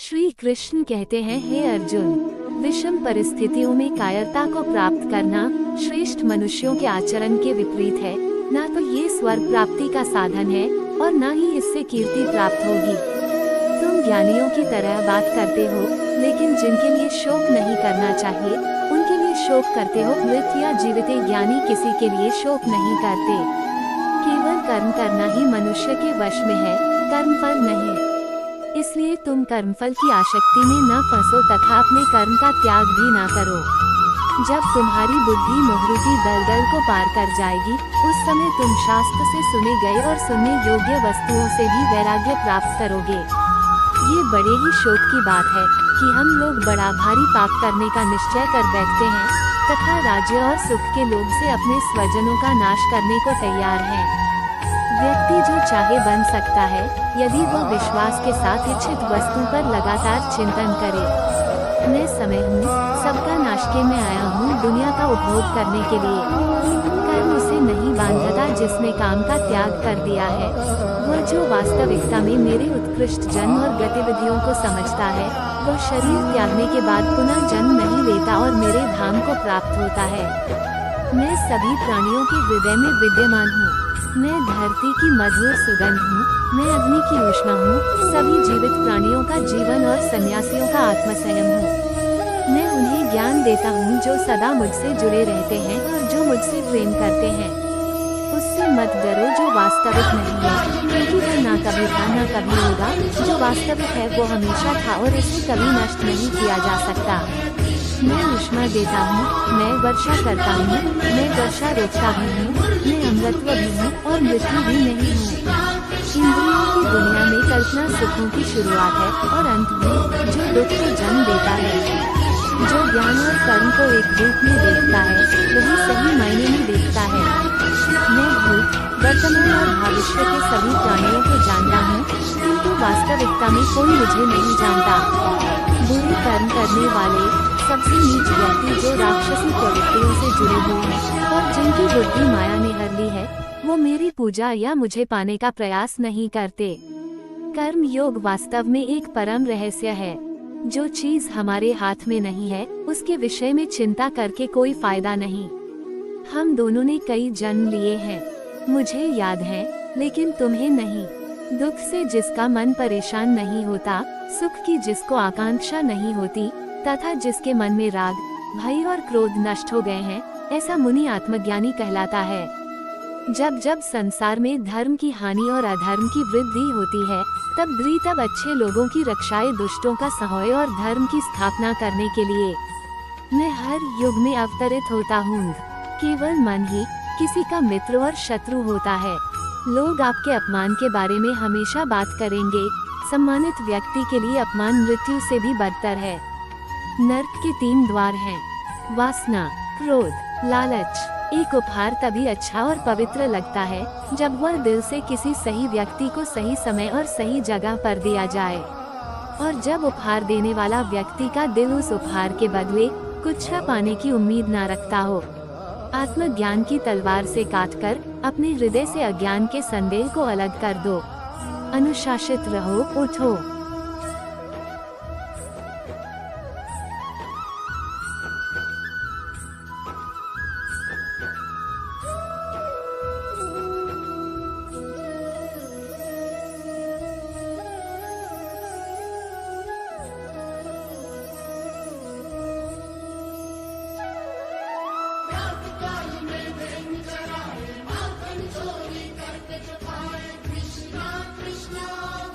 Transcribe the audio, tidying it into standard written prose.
श्री कृष्ण कहते हैं, हे अर्जुन, विषम परिस्थितियों में कायरता को प्राप्त करना श्रेष्ठ मनुष्यों के आचरण के विपरीत है। न तो ये स्वर्ग प्राप्ति का साधन है और न ही इससे कीर्ति प्राप्त होगी। तुम ज्ञानियों की तरह बात करते हो, लेकिन जिनके लिए शोक नहीं करना चाहिए उनके लिए शोक करते हो। मृत या जीवित ज्ञानी किसी के लिए शोक नहीं करते। केवल कर्म करना ही मनुष्य के वश में है, कर्मफल नहीं। इसलिए तुम कर्मफल की आसक्ति में न फंसो तथा अपने कर्म का त्याग भी न करो। जब तुम्हारी बुद्धि मोहरूपी दलदल को पार कर जाएगी, उस समय तुम शास्त्र से सुने गए और सुनने योग्य वस्तुओं से भी वैराग्य प्राप्त करोगे। ये बड़े ही शोक की बात है कि हम लोग बड़ा भारी पाप करने का निश्चय कर बैठते हैं तथा राज्य और सुख के लोभ से अपने स्वजनों का नाश करने को तैयार हैं। व्यक्ति जो चाहे बन सकता है, यदि वह विश्वास के साथ इच्छित वस्तु पर लगातार चिंतन करे। मैं समय हूँ, सबका नाश के मैं आया हूँ दुनिया का उपभोग करने के लिए। कर्म उसे नहीं बांधता जिसने काम का त्याग कर दिया है। वह जो वास्तविकता में मेरे उत्कृष्ट जन्म और गतिविधियों को समझता है, वह शरीर त्यागने के बाद पुनः जन्म नहीं लेता और मेरे धाम को प्राप्त होता है। मैं सभी प्राणियों के हृदय में विद्यमान हूँ। मैं धरती की मधुर सुगंध हूँ। मैं अग्नि की ऊष्मा हूँ। सभी जीवित प्राणियों का जीवन और सन्यासियों का आत्मसंयम हूँ। मैं उन्हें ज्ञान देता हूँ जो सदा मुझसे जुड़े रहते हैं और जो मुझसे प्रेम करते हैं। उससे मत डरो जो वास्तविक नहीं है, क्योंकि वह ना कभी था न कभी होगा। जो वास्तविक है वो हमेशा था और इसे कभी नष्ट नहीं किया जा सकता। मैं ऊष्मा देता हूँ, मैं वर्षा करता हूँ, मैं वर्षा रोकता भी हूँ, मैं अमृतत्व भी हूँ और मृत्यु भी नहीं हूँ। इंद्रियों की दुनिया में कल्पना सुखों की शुरुआत है और अंत भी, जो दुख को जन्म देता है। जो ज्ञान और कर्म को एक रूप में देखता है, वही सही मायने में देखता है। मैं भूत, वर्तमान और भविष्य के सभी प्राणियों को जानता हूँ, किंतु वास्तविकता में कोई मुझे नहीं जानता। बुरे कर्म करने वाले सबसे नीच व्यक्ति जो राक्षसी प्रवृत्तियों से जुड़े हुए हैं और जिनकी बुद्धि माया ने हर ली है, वो मेरी पूजा या मुझे पाने का प्रयास नहीं करते। कर्म योग वास्तव में एक परम रहस्य है। जो चीज हमारे हाथ में नहीं है, उसके विषय में चिंता करके कोई फायदा नहीं। हम दोनों ने कई जन्म लिए हैं, मुझे याद है, लेकिन तुम्हें नहीं। दुख से जिसका मन परेशान नहीं होता, सुख की जिसको आकांक्षा नहीं होती तथा जिसके मन में राग, भय और क्रोध नष्ट हो गए हैं, ऐसा मुनि आत्मज्ञानी कहलाता है। जब जब संसार में धर्म की हानि और अधर्म की वृद्धि होती है, तब अच्छे लोगों की रक्षाएं दुष्टों का सहाय और धर्म की स्थापना करने के लिए मैं हर युग में अवतरित होता हूँ। केवल मन ही किसी का मित्र और शत्रु होता है। लोग आपके अपमान के बारे में हमेशा बात करेंगे। सम्मानित व्यक्ति के लिए अपमान मृत्यु से भी बदतर है। नर्क के 3 द्वार हैं, वासना, क्रोध, लालच। एक उपहार तभी अच्छा और पवित्र लगता है जब वह दिल से किसी सही व्यक्ति को सही समय और सही जगह पर दिया जाए, और जब उपहार देने वाला व्यक्ति का दिल उस उपहार के बदले कुछ पाने की उम्मीद न रखता हो। आत्मज्ञान की तलवार से काटकर अपने हृदय से अज्ञान के संदेह को अलग कर दो। अनुशासित रहो, उठो।